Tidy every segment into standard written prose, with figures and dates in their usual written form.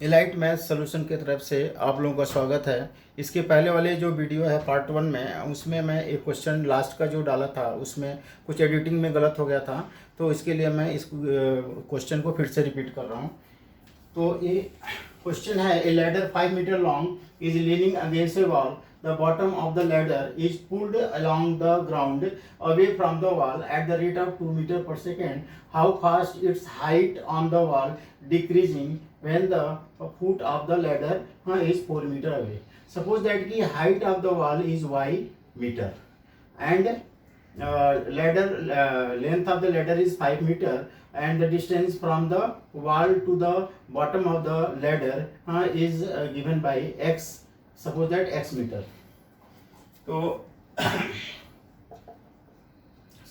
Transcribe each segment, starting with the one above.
Elite math solution की तरफ से आप लोगों का स्वागत है। इसके पहले वाले जो वीडियो है पार्ट 1 में, उसमें मैं एक क्वेश्चन लास्ट का जो डाला था उसमें कुछ एडिटिंग में गलत हो गया था, तो इसके लिए मैं इस क्वेश्चन को फिर से रिपीट कर रहा हूँ। तो ये क्वेश्चन है, a ladder 5 metre long is leaning against a wall, the bottom of the ladder is pulled along the ground away from the wall at the rate of 2 metre per second, how fast its height on the wall decreasing when the foot of the ladder is 4 meter away. Suppose that the height of the wall is y meter and ladder length of the ladder is 5 meter and the distance from the wall to the bottom of the ladder is given by x. Suppose that x meter. So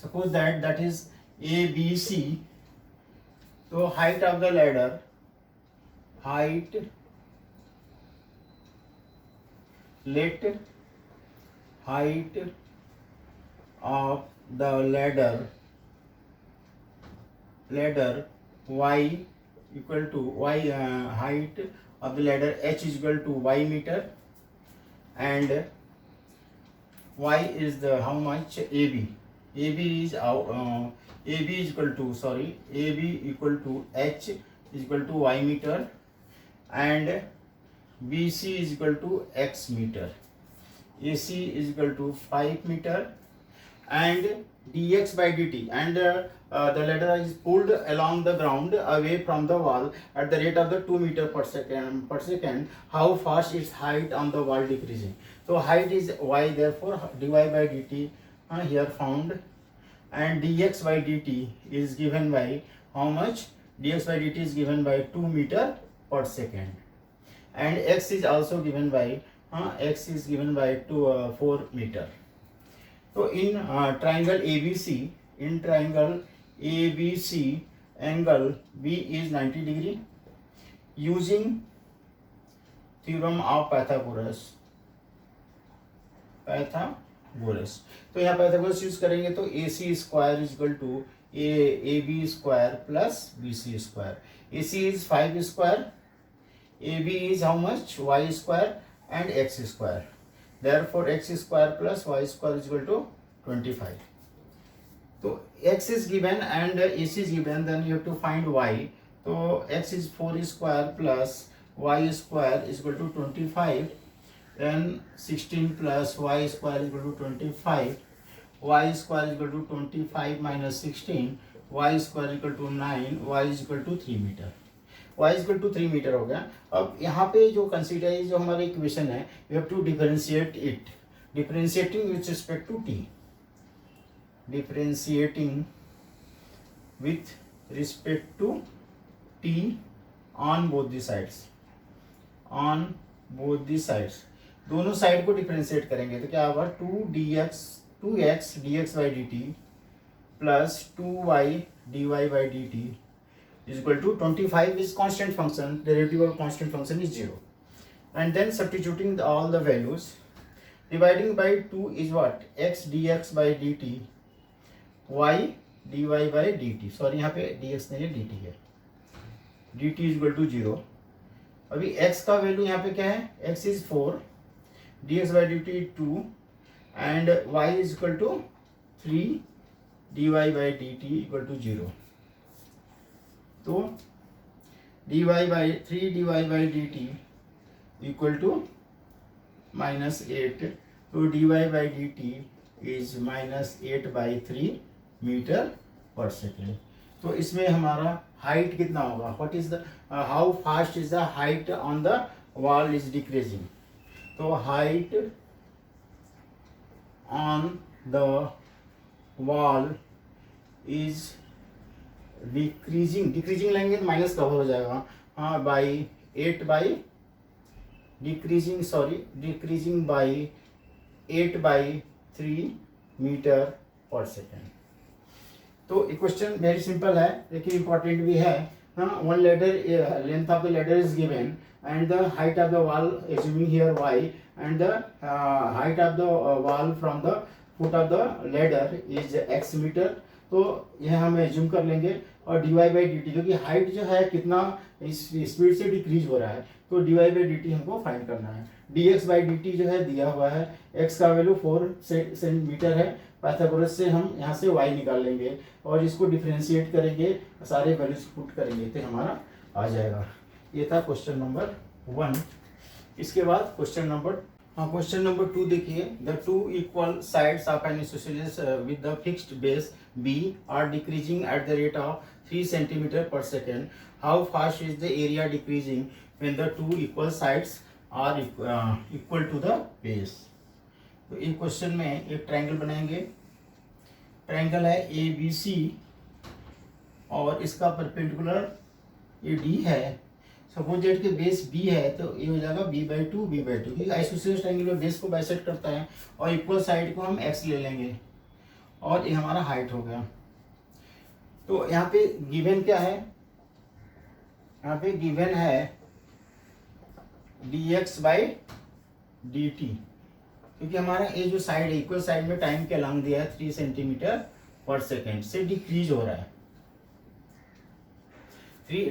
suppose that is a b c. So height of the ladder, let height of the ladder y equal to y, height of the ladder h is equal to y meter and y is the how much ab is ab is equal to ab equal to h is equal to y meter and BC is equal to x meter, AC is equal to 5 meter and dx by dt, and the ladder is pulled along the ground away from the wall at the rate of the 2 meter per second, how fast its height on the wall decreasing. So height is y, therefore dy by dt here found, and dx by dt is given by how much? Dx by dt is given by 2 meter per second and x is also given by 4 meter. So in triangle ABC, angle B is 90 degree using theorem of Pythagoras. तो यहाँ Pythagoras use करेंगे तो AC square is equal to AB square plus BC square. AC is 5 square, AB is how much? Y square and x square. Therefore x square plus y square is equal to 25. So x is given and AC is given, then you have to find y. So x is 4 square plus y square is equal to 25. Then 16 plus y square is equal to 25. Y square is equal to 25 minus 16. Y square is equal to 9. Y is equal to 3 meter. Y is equal to 3 meter हो गया. अब यहाँ पे जो consider जो हमारी equation है, we have to differentiate it. Differentiating with respect to t. Differentiating with respect to t on both the sides. On both the sides. दोनों साइड को डिफरेंशिएट करेंगे तो क्या होगा? 2x dx by dt plus 2y dy by dt is equal to 25 is constant function, derivative of constant function is 0, and then substituting all the values, dividing by 2 is what? X dx by dt, y dy by dt. Sorry यहाँ पे dx नहीं है, dt है. dt is equal to 0. अभी x का value यहाँ पे क्या है? x is 4, dx by dt 2 and y is equal to 3, dy by dt equal to 0. तो dy by 3 dy by dt equal to minus 8. तो dy by dt is minus 8 by 3 meter per second. तो इसमें हमारा height कितना होगा? What is the how fast is the height on the wall is decreasing? तो height on the wall is decreasing लेंगे तो minus cover हो जाएगा. हाँ, by 8 by decreasing by 8 by 3 meter per second. तो क्वेश्चन वेरी सिंपल है लेकिन important भी है. One ladder, length of the ladder is given and the height of the wall, assuming here y, and the height of the wall from the foot of the ladder is x meter. तो यह हम assume कर लेंगे और dy by D T, क्योंकि height जो है कितना इस स्पीड से डिक्रीज हो रहा है, तो dy बाई डी टी हमको फाइंड करना है। dx बाई डी टी जो है दिया हुआ है, x का वैल्यू 4 सेंटीमीटर है, पाइथागोरस से हम यहाँ से y निकाल लेंगे और इसको डिफ्रेंशिएट करेंगे, सारे वैल्यूज पुट करेंगे तो हमारा आ जाएगा। ये था क्वेश्चन नंबर 1। इसके बाद क्वेश्चन नंबर 2 देखिए, the two equal sides of an isosceles with the fixed base b are decreasing at the rate of 3 centimetre per second, how fast is the area decreasing when the two equal sides are equal to the base. तो इस question में एक triangle बनाएंगे, triangle है A B C और इसका perpendicular ये D है, सपोज जेड के बेस बी है तो ये हो जाएगा b बाई टू, क्योंकि आइसोसेलेस ट्रायंगल में बेस को बाइसेक्ट करता है और इक्वल साइड को हम x ले लेंगे और ये हमारा हाइट हो गया। तो यहाँ पे गिवन क्या है, यहाँ पे गिवन है dx बाई डी टी, क्योंकि हमारा ये जो साइड है इक्वल साइड में टाइम के अलोंग दिया है 3 सेंटीमीटर पर सेकेंड से डिक्रीज हो रहा है,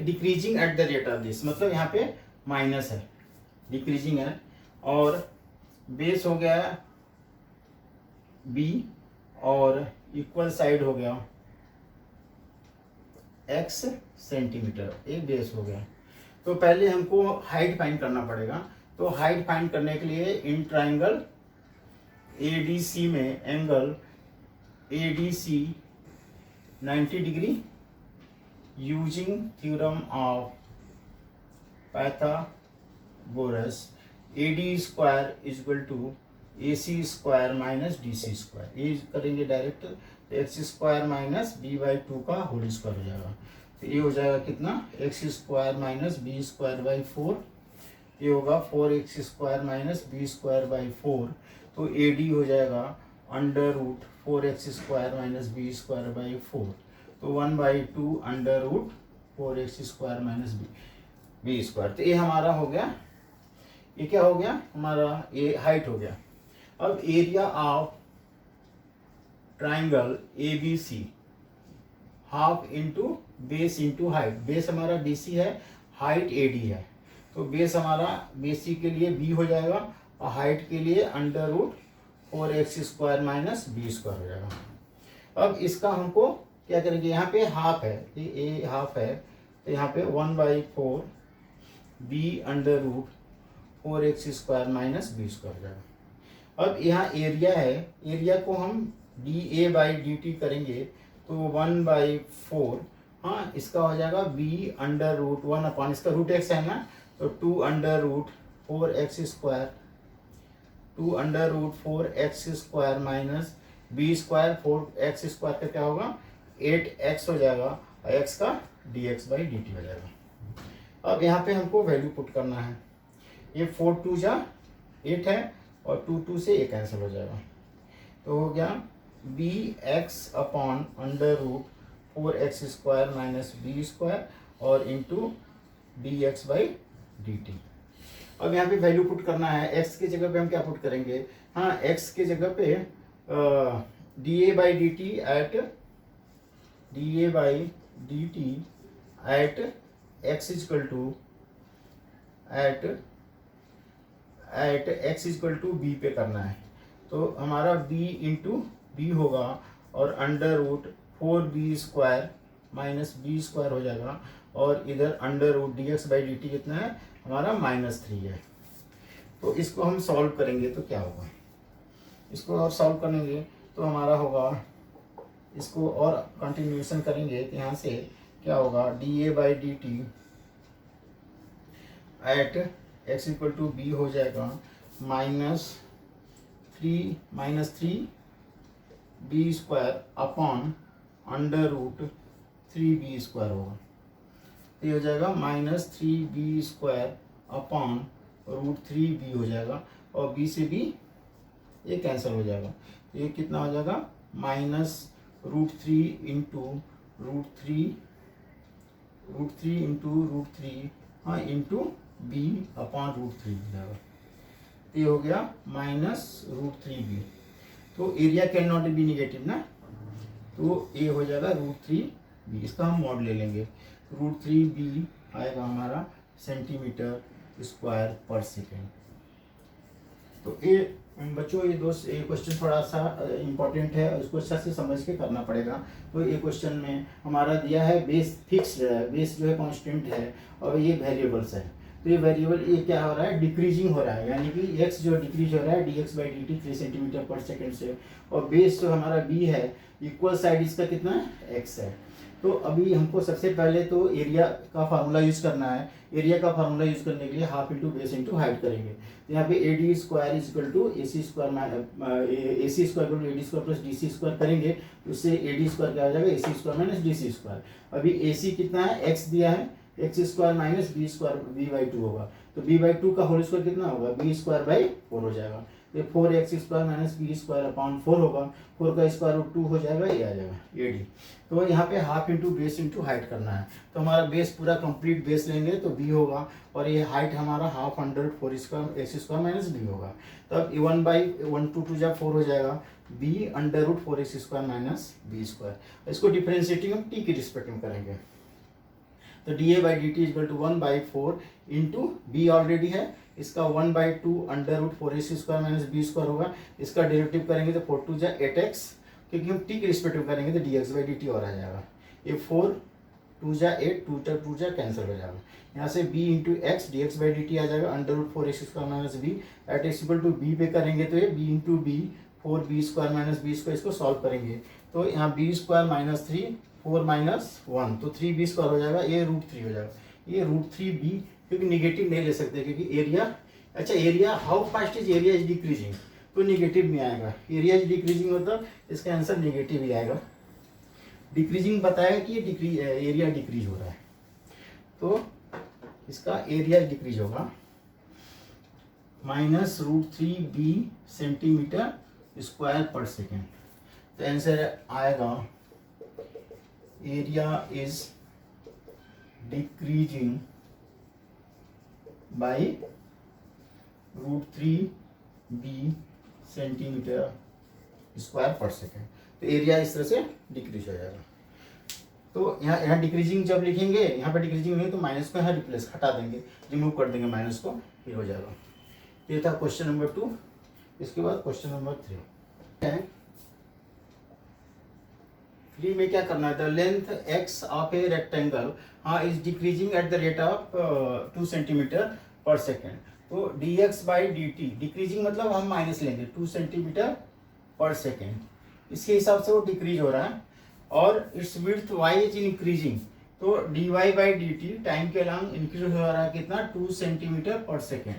decreasing at the rate of this, मतलब यहाँ पे माइनस है, डिक्रीजिंग है, और बेस हो गया b और इक्वल साइड हो गया x सेंटीमीटर, ये बेस हो गया। तो पहले हमको हाइट फाइंड करना पड़ेगा, तो हाइट फाइंड करने के लिए इन ट्राइंगल ADC में angle ADC 90 degree using theorem of Pythagoras, AD square is equal to AC square minus DC square, ये करेंगे डायरेक्ट, तो x square minus b by two का होल स्क्वायर हो जाएगा, तो ये हो जाएगा कितना x square minus B square by 4, ये होगा 4x square minus B square by 4, तो AD हो जाएगा under root 4x square minus B square by 4, तो 1/2 under root 4x square minus B square. तो ये हमारा हो गया, ये क्या हो गया हमारा, ये हाइट हो गया। अब area of triangle ABC, half into base into height, base हमारा BC है, हाइट AD है, तो बेस हमारा BC के लिए B हो जाएगा और हाइट के लिए under root 4x square minus B square हो जाएगा। अब इसका हमको क्या करेंगे, यहाँ पे हाफ है, ये हाफ है, तो यहाँ पे 1/4 b under root 4x square minus B square हो जाएगा। अब यहाँ एरिया है, एरिया को हम dA बाई डी टी करेंगे तो 1/4, हाँ इसका हो जाएगा b अंडर रूट 1 अपॉन इसका रूट x है ना, तो 2 under root 4x square, 2 under root 4x square minus B square, 4x square का क्या होगा 8x हो जाएगा और x का dx बाई डी टी हो जाएगा। अब यहाँ पे हमको वैल्यू पुट करना है, ये 4 2 जा 8 है और 2 2 से ये कैंसिल हो जाएगा, तो हो गया bx upon under root 4x square minus B square और into dx by D T. अब यहाँ पे वैल्यू पुट करना है, x के जगह पे हम क्या पुट करेंगे, हाँ x के जगह पे dA by D t at x equal to b पे करना है, तो हमारा b इंटू बी होगा और under root 4b square minus B square हो जाएगा और इधर under root dx by D t कितना है हमारा -3 है। तो इसको हम सॉल्व करेंगे तो क्या होगा, इसको और सॉल्व करेंगे तो हमारा होगा, इसको और कंटिन्यूएशन करेंगे तो यहाँ से क्या होगा dA by D t at x equal to b हो जाएगा -3 b square upon under root 3b square होगा, तो ये हो जाएगा -3b square upon root 3b हो जाएगा और b से b ये कैंसिल हो जाएगा, तो ये कितना हो जाएगा -√3 इंटू √3 हाँ इंटू b अपॉन √3 हो जाएगा, तो ये हो गया -√3b। तो area can not be negative ना, तो ये हो जाएगा √3 बी, इसका हम मॉड ले लेंगे। √3b आएगा हमारा सेंटीमीटर स्क्वायर पर सेकेंड। तो ये बच्चों ये क्वेश्चन थोड़ा सा इम्पोर्टेंट है, इसको अच्छा से समझ के करना पड़ेगा। तो ये क्वेश्चन में हमारा दिया है बेस फिक्स्ड है, बेस जो है कांस्टेंट है और ये वेरिएबल्स है। तो ये वेरिएबल ये क्या हो रहा है, डिक्रीजिंग हो रहा है, यानी कि x जो डिक्रीज हो रहा है dx/dt 3 सेंटीमीटर पर सेकेंड से, और बेस जो हमारा b है इक्वल साइड इसका कितना है x है। तो अभी हमको सबसे पहले तो एरिया का फार्मूला यूज करना है। एरिया का फार्मूला यूज करने के लिए half into base into height करेंगे। तो यहाँ पे AD square is equal to AC square AC square AD square plus DC square करेंगे, तो उससे AD स्क्वायर क्या हो जाएगा, AC square minus DC square. अभी AC कितना है, x दिया है, x square minus b square b/2 होगा, तो b/2 का होल स्क्वायर कितना होगा, b स्क्वायर/4 हो जाएगा। ये 4x square minus b square upon 4 होगा, 4 का स्क्वायर रूट 2 हो जाएगा, ये आ जाएगा AD। तो यहाँ पे half into base into height करना है। तो हमारा बेस पूरा कंप्लीट बेस लेंगे तो b होगा, और ये हाइट हमारा half under 4 square x square minus b होगा। तब 1/1 2 जब 4 हो जाएगा, b under root 4x square minus b square. इसको डिफरेंशिएटिंग हम t की रिस्पेक्ट में करेंगे। तो dA/dt equal to 1/4 into b already है, इसका 1/2 under root 4x square minus b square होगा। इसका डेरिवेटिव करेंगे तो 4 2 जा 8x, क्योंकि हम t के रिस्पेक्टिव करेंगे तो dx/dt और आ जाएगा। ये 4 2 जा 8 2 जा कैंसिल हो जाएगा। यहाँ से b इंटू एक्स dx/dt आ जाएगा under root 4x square minus b। At x equal to b पे करेंगे तो ये b into b 4b square minus b square, इसको सॉल्व करेंगे तो यहाँ b स्क्वायर माइनस 3 4 माइनस 1 तो 3b स्क्वायर हो जाएगा, ये √3 हो जाएगा। ये √3b, क्योंकि निगेटिव नहीं ले सकते क्योंकि एरिया, अच्छा area how fast is area is decreasing, तो निगेटिव में आएगा। एरिया इज डिक्रीजिंग मतलब इसका आंसर निगेटिव ही आएगा। डिक्रीजिंग बताया कि ये एरिया डिक्रीज हो रहा है, तो इसका एरिया डिक्रीज होगा -√3b centimetre square per second. तो आंसर आएगा area is decreasing by √3b centimetre square per second. तो एरिया इस तरह से डिक्रीज हो जाएगा। तो यहाँ डिक्रीजिंग जब लिखेंगे, यहाँ पे डिक्रीजिंग नहीं तो माइनस को यहाँ रिप्लेस हटा देंगे, रिमूव कर देंगे माइनस को, फिर हो जाएगा। ये था क्वेश्चन नंबर 2। इसके बाद क्वेश्चन नंबर 3 है। 3 में क्या करना है, the length x of a rectangle is decreasing at the rate of 2 centimetre per second. तो dx/dt डिक्रीजिंग मतलब हम माइनस लेंगे 2 सेंटीमीटर पर सेकेंड, इसके हिसाब से वो डिक्रीज हो रहा है। और it's width y is increasing, तो dy/dt टाइम के अलॉन्ग इंक्रीज हो रहा है कितना, 2 सेंटीमीटर पर सेकेंड।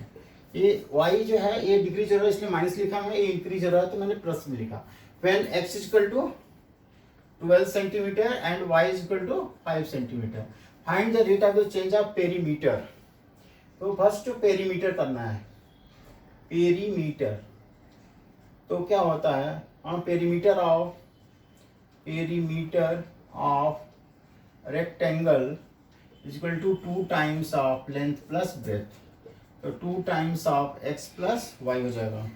ये y जो है ये डिक्रीज हो रहा है, इसलिए माइनस लिखा है, ये इंक्रीज हो रहा है तो मैंने प्लस में लिखा। When x is equal to 12 centimetre and y is equal to 5 centimetre. Find the rate of the change of perimeter. तो फर्स्ट पेरीमीटर करना है, पेरीमीटर। तो क्या होता है, perimeter of rectangle is equal to 2 times of length plus breadth. तो 2 times of x plus y हो जाएगा,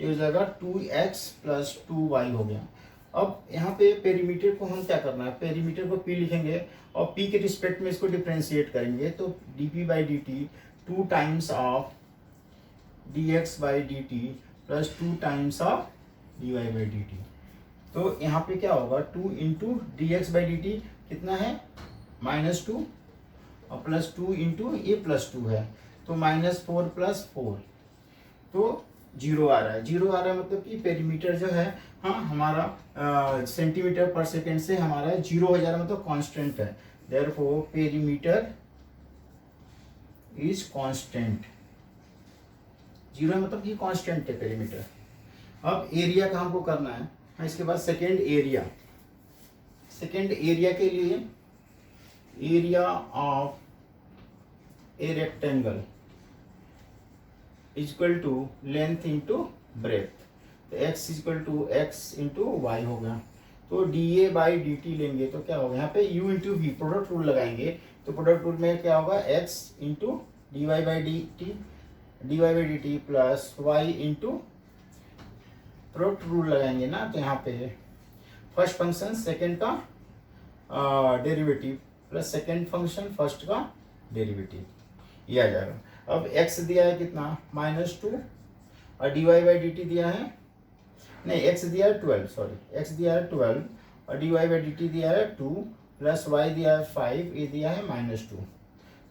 ये हो जाएगा 2x प्लस 2y हो गया। अब यहाँ पे पेरीमीटर को हम क्या करना है, पेरीमीटर को p लिखेंगे और p के रिस्पेक्ट में इसको डिफरेंशिएट करेंगे। तो dp/dt 2 times of dx/dt plus 2 times of dy/dt। तो यहाँ पे क्या होगा, 2 इंटू dx/dt कितना है -2 और प्लस 2 इंटू ये +2 है, तो -4 + 4 तो 0 आ रहा है। 0 आ रहा है मतलब कि पेरीमीटर जो है हमारा सेंटीमीटर पर सेकेंड से हमारा 0 हो जा रहा है, मतलब कांस्टेंट है। Therefore perimeter is constant. 0 मतलब कि कांस्टेंट है पेरीमीटर। अब एरिया का हमको करना है। इसके बाद सेकेंड एरिया। सेकेंड एरिया के लिए area of a rectangle equal to length into breadth. तो x equal to x into y होगा। तो dA/dt लेंगे तो क्या होगा, यहाँ पे u into v product rule लगाएंगे। तो प्रोडक्ट रूल में क्या होगा, x into dy/dt plus y into product rule लगाएंगे ना। तो यहाँ पे फर्स्ट फंक्शन सेकेंड का derivative plus second function first का डेरिवेटिव, ये आ जाएगा। अब x दिया है कितना -2 और dy बाई डी टी दिया है, नहीं x दिया है 12, सॉरी x दिया है 12 और dy बाई डी टी दिया है 2 प्लस y दिया है 5, ये दिया है -2,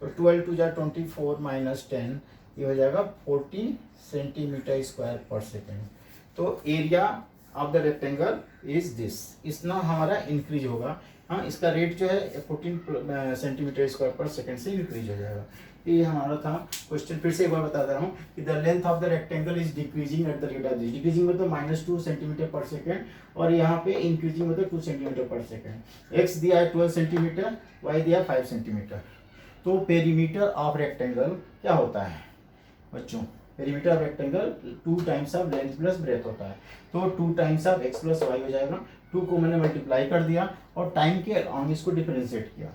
तो 12 टू जा 24 माइनस 10, ये हो जाएगा 40 सेंटीमीटर स्क्वायर पर सेकेंड। तो area of the rectangle is this, इतना हमारा इंक्रीज होगा। हाँ, इसका रेट जो है 14 सेंटीमीटर स्क्वायर पर सेकेंड से इंक्रीज हो जाएगा। ये हमारा था क्वेश्चन। फिर से एक बार बता दे रहा हूँ कि the length of the rectangle is decreasing at the rate of this, decreasing मतलब -2 सेंटीमीटर पर सेकेंड और यहाँ पे इंक्रीजिंग मतलब 2 सेंटीमीटर पर सेकेंड। एक्स दिया है 12 सेंटीमीटर, वाई दिया 5 सेंटीमीटर। तो पेरीमीटर ऑफ रेक्टेंगल क्या होता है बच्चों? Perimeter of rectangle 2 times of length plus breadth होता है, तो 2 times of x plus y हो जाएगा। 2 को मैंने मल्टीप्लाई कर दिया और टाइम के अलॉन्ग इसको डिफरेंशिएट किया,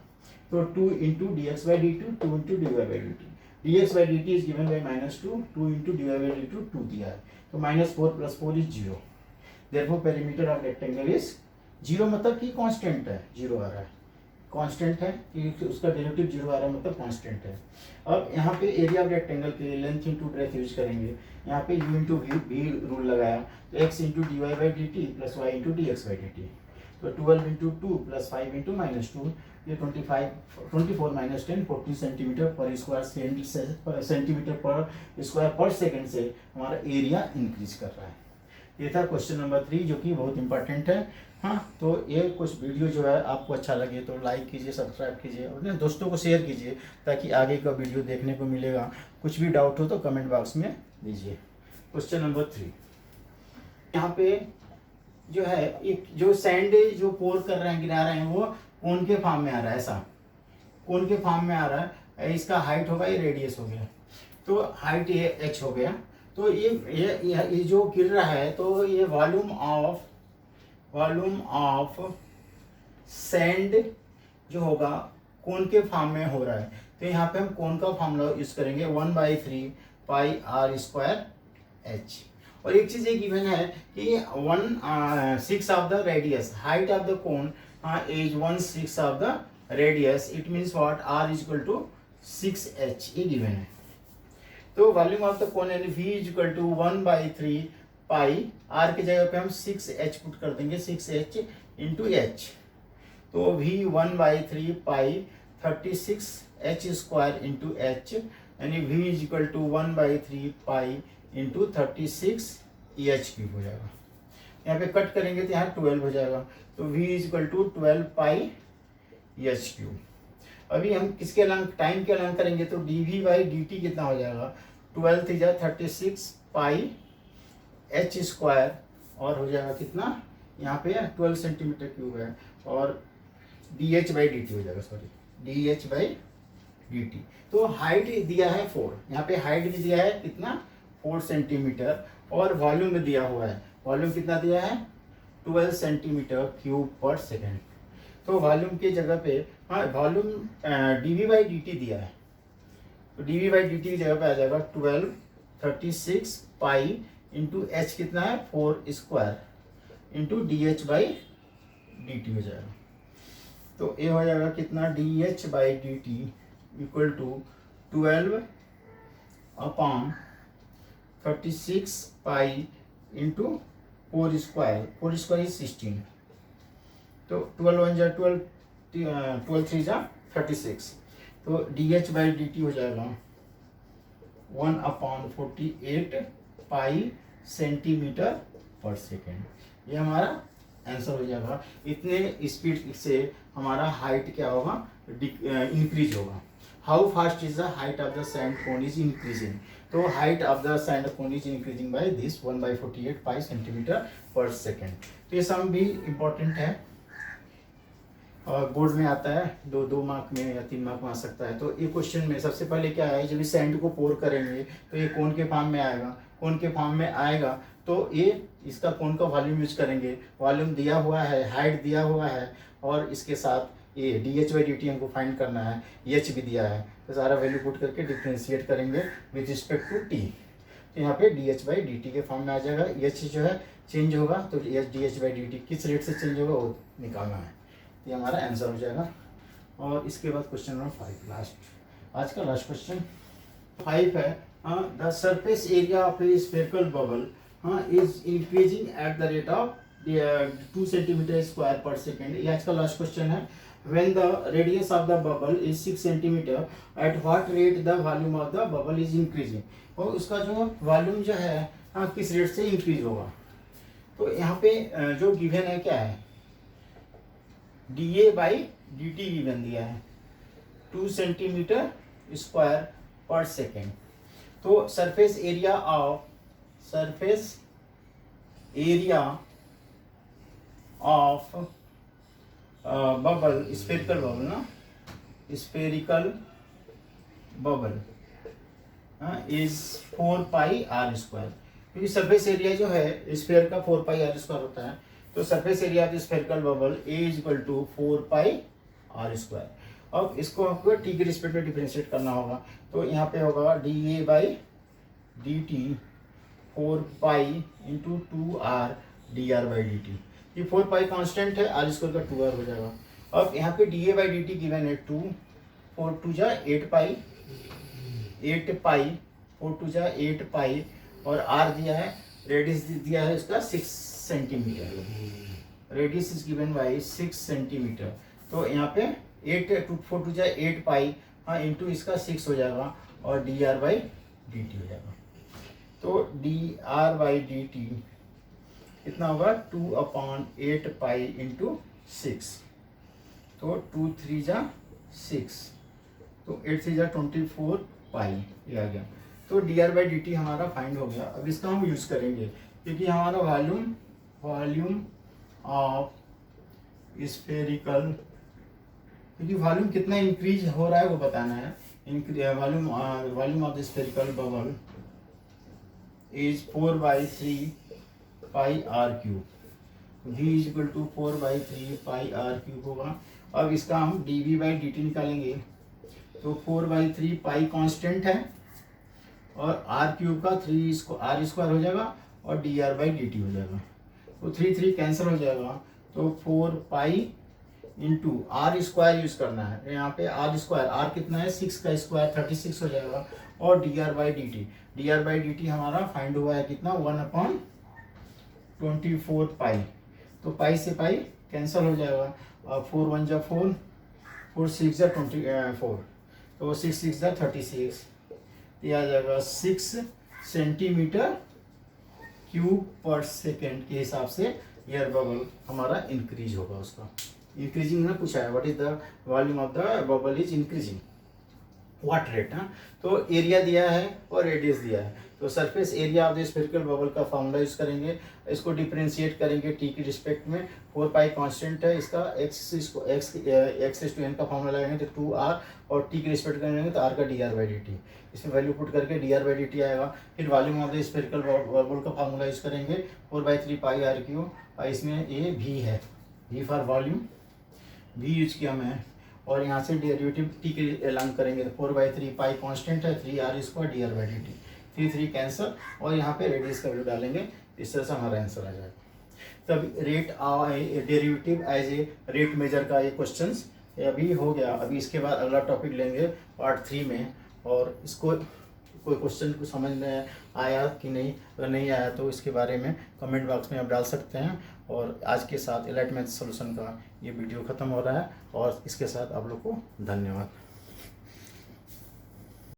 तो 2 into d x by d t, 2 into d y by D t. D x by D t is given by -2, 2 into d y by d t 2 दिया है, तो -4 plus 4 is 0। Therefore perimeter of rectangle is 0, मतलब कि constant है, 0 आ रहा है, constant है कि उसका डेरिवेटिव 0 आ रहा है, मतलब कांस्टेंट है। अब यहाँ पे एरिया ऑफ रेक्टेंगल के लिए लेंथ इंटू ब्रेथ यूज करेंगे। यहाँ पे u इंटू वी रूल लगाया, तो x into d y by D t plus y into d x by D t, तो 12 इंटू 2 प्लस 5 इंटू -2, ये 24 माइनस 10 40 सेंटीमीटर पर स्क्वायर सेंटीमीटर पर स्क्वायर पर सेकेंड से हमारा एरिया इंक्रीज कर रहा है। ये था क्वेश्चन नंबर 3, जो कि बहुत इंपॉर्टेंट है। हाँ, तो ये कुछ वीडियो जो है आपको अच्छा लगे तो लाइक कीजिए, सब्सक्राइब कीजिए और अपने दोस्तों को शेयर कीजिए, ताकि आगे का वीडियो देखने को मिलेगा। कुछ भी डाउट हो तो कमेंट बॉक्स में दीजिए। क्वेश्चन नंबर 3, यहाँ पे जो है एक जो सैंड जो पोर कर रहे हैं, गिरा रहे हैं, वो कोन के फॉर्म में आ रहा है, ऐसा कोन के फॉर्म में आ रहा है। इसका हाइट होगा, ये रेडियस हो गया, तो हाइट ये h हो गया। तो ये जो गिर रहा है, तो ये वॉल्यूम ऑफ सैंड जो होगा कोन के फॉर्म में हो रहा है। तो यहाँ पे हम कोन का फॉर्मूला यूज करेंगे 1/3 पाई r स्क्वायर h। और एक चीज ये गिवन है कि 1/6 of the radius, height of the cone is 1/6 of the radius, it means what, r is equal to 6h, ये गिवन है। तो वॉल्यूम ऑफ द कोन यानी v is equal to 1/3 pi, r की जगह पे हम 6h पुट कर देंगे, 6h इंटू h, तो v 1/3 pi 36h square into h, यानी v is equal to 1/3 pi into 36 EH cube हो जाएगा। यहाँ पे कट करेंगे तो यहाँ 12 हो जाएगा, तो v is equal to 12 pi EH cube. अभी हम किसके अलॉन्ग, टाइम के अलॉन्ग करेंगे, तो dv बाई dt कितना हो जाएगा, 12 थी जा 36 पाई h स्क्वायर, और हो जाएगा कितना, यहाँ पे 12 सेंटीमीटर क्यूब है, और dh बाई dt हो जाएगा, सॉरी dh बाई dt। तो हाइट दिया है 4, यहाँ पे हाइट भी दिया है कितना, 4 सेंटीमीटर, और वॉल्यूम भी दिया हुआ है, वॉल्यूम कितना दिया है, 12 सेंटीमीटर क्यूब पर सेकेंड। तो वॉल्यूम की जगह पे वॉल्यूम dv बाई dt दिया है, तो dv बाई dt की जगह पे आ जाएगा 12 36 पाई इंटू h कितना है 4 square into dh by dt हो जाएगा। तो ये हो जाएगा कितना, dh by dt equal to 12 upon 36 pi into 4 square, 4 square is 16, तो 12 1 जा 12, 12 3 जा 36, तो dh बाई dt हो जाएगा 1/48 पाई सेंटीमीटर पर सेकेंड। ये हमारा आंसर हो जाएगा। इतने स्पीड से हमारा हाइट क्या होगा, इंक्रीज होगा। How fast is the height of the sand cone is increasing, तो height of the sand cone is increasing by this 1/48 pi centimetre per second. तो ये सम भी इम्पोर्टेंट है और बोर्ड में आता है, 2 मार्क में या 3 मार्क में आ सकता है। तो ये क्वेश्चन में सबसे पहले क्या है, जब इस सैंड को पोर करेंगे तो ये कोन के फॉर्म में आएगा, कोन के फॉर्म में आएगा तो ये इसका कोन का वॉल्यूम यूज करेंगे, वॉल्यूम दिया हुआ है, हाइट दिया हुआ है, और इसके साथ ये dh बाई dt हमको फाइंड करना है, h भी दिया है, तो सारा वैल्यू पुट करके डिफ्रेंशिएट करेंगे विद रिस्पेक्ट टू t। तो यहाँ पे dh बाई dt के फॉर्म में आ जाएगा। h जो है चेंज होगा, तो dh बाई dt किस रेट से चेंज होगा वो निकालना है। ये हमारा आंसर हो जाएगा। और इसके बाद क्वेश्चन नंबर 5 लास्ट, आज का लास्ट क्वेश्चन 5 है। The surface area of A spherical bubble is increasing at the rate of 2 centimetre square per second. ये आज का लास्ट क्वेश्चन है। When the radius of the bubble is 6 centimeter, at what rate the volume of the bubble is increasing? और उसका जो volume जो है किस रेट से इंक्रीज होगा। तो यहाँ पे जो गिवन है क्या है, dA/dt गिवन दिया है 2 सेंटीमीटर स्क्वायर पर सेकेंड। तो surface area of bubble, spherical bubble ना, spherical bubble is 4 pi are square. क्योंकि सरफेस एरिया जो है स्फेयर का 4 पाई आर स्क्वायर होता है, तो surface area of spherical bubble A is equal to 4 pi are square. अब इसको आपको टी के रिस्पेक्ट में डिफरेंशिएट करना होगा। तो यहाँ पे होगा dA/dt 4 pi into 2r dr/dt। ये 4 पाई कांस्टेंट है, आर स्क्वायर का 2r हो जाएगा। अब यहाँ पे dA/dt गिवन है 2, 4 2 जा 8 पाई, 8 पाई 4 2 जा 8 पाई, और r दिया है, रेडियस दिया है इसका 6 centimetre. Radius is given by 6 centimetre. तो यहाँ पे 4 2 जा 8 पाई इंटू इसका 6 हो जाएगा, और dr/dt हो जाएगा। तो dr/dt कितना होगा 2/8 पाई इंटू 6, तो 2 3 जा 6, तो 8 3 जा 24 पाई, ये आ गया। तो dr/dt हमारा फाइंड हो गया। अब इसका हम यूज करेंगे, क्योंकि हमारा वॉल्यूम ऑफ स्फेरिकल, क्योंकि वॉल्यूम कितना इंक्रीज हो रहा है वो बताना है। Volume of the spherical bubble is 4/3 pi r cube, v is equal to 4/3 pi r cube होगा। अब इसका हम dv/dt निकालेंगे, तो 4/3 पाई कांस्टेंट है, और आर क्यूब का 3 आर स्क्वायर हो जाएगा, और dr/dt हो जाएगा। तो 3 3 कैंसिल हो जाएगा, तो 4 pi into r square use करना है। यहाँ पे आर स्क्वायर, आर कितना है 6 का स्क्वायर 36 हो जाएगा, और dr/dt हमारा फाइंड हुआ है कितना 1/24 पाई। तो पाई से पाई कैंसिल हो जाएगा, और 4 1 जा 4, 4 6 जा 24, तो 6 6 जा 36, ये आ जाएगा 6 सेंटीमीटर क्यूब पर सेकेंड के हिसाब से एयर बबल हमारा इंक्रीज होगा। उसका इंक्रीजिंग में पूछा है, what is the volume of the bubble is increasing, what rate. तो एरिया दिया है और रेडियस दिया है। तो surface area of the spherical bubble का फॉर्मूला यूज करेंगे, इसको डिफरेंशिएट करेंगे टी की रिस्पेक्ट में। 4 पाई कांस्टेंट है, इसका x/n का फॉर्मूला लगाएंगे तो 2r, और टी की रिस्पेक्ट करेंगे तो r का dr/dt। इसमें वैल्यू पुट करके dr/dt आएगा। फिर volume of the spherical bubble का फॉर्मूला यूज करेंगे 4/3 पाई आर क्यूब, और इसमें ये v है, v for volume, v use किया मैं। और यहाँ से डेरिवेटिव टी के एलांग करेंगे, 4/3 पाई कांस्टेंट है, 3r स्क्वायर dr/dt, 3 3 कैंसर, और यहाँ पे रेडियस का वैल्यू डालेंगे। इस तरह से हमारा आंसर आ जाएगा। तब derivative as a rate measure का ये क्वेश्चंस अभी हो गया। अभी इसके बाद अगला टॉपिक लेंगे पार्ट 3 में, और इसको कोई क्वेश्चन को समझ में आया कि नहीं, अगर नहीं आया तो इसके बारे में कमेंट बॉक्स में आप डाल सकते हैं। और आज के साथ एलाइट मैथ सॉल्यूशन का ये वीडियो ख़त्म हो रहा है, और इसके साथ आप लोग को धन्यवाद।